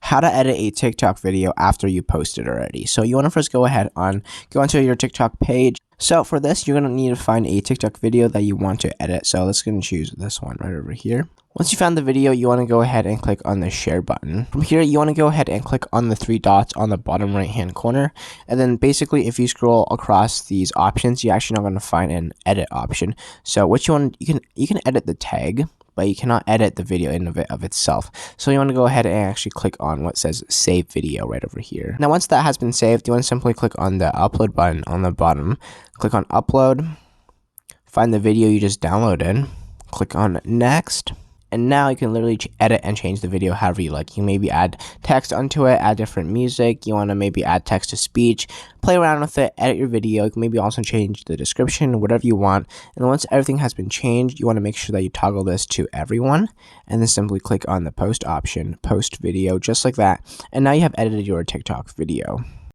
how to edit a TikTok video after you post it already. So you want to first go onto your TikTok page. So for this, you're going to need to find a TikTok video that you want to edit. So let's go and choose this one right over here. Once you found the video, you want to go ahead and click on the share button. From here, you want to go ahead and click on the three dots on the bottom right hand corner. And then basically, if you scroll across these options, you're actually not going to find an edit option. So what you can edit the tag, but you cannot edit the video in of itself. So you want to go ahead and actually click on what says save video right over here. Now once that has been saved, you want to simply click on the upload button on the bottom. Click on upload, find the video you just downloaded, click on next. And now you can literally edit and change the video however you like. You maybe add text onto it, add different music. You want to maybe add text to speech, play around with it, edit your video. You can maybe also change the description, whatever you want. And then once everything has been changed, you want to make sure that you toggle this to everyone. And then simply click on the post option, post video, just like that. And now you have edited your TikTok video.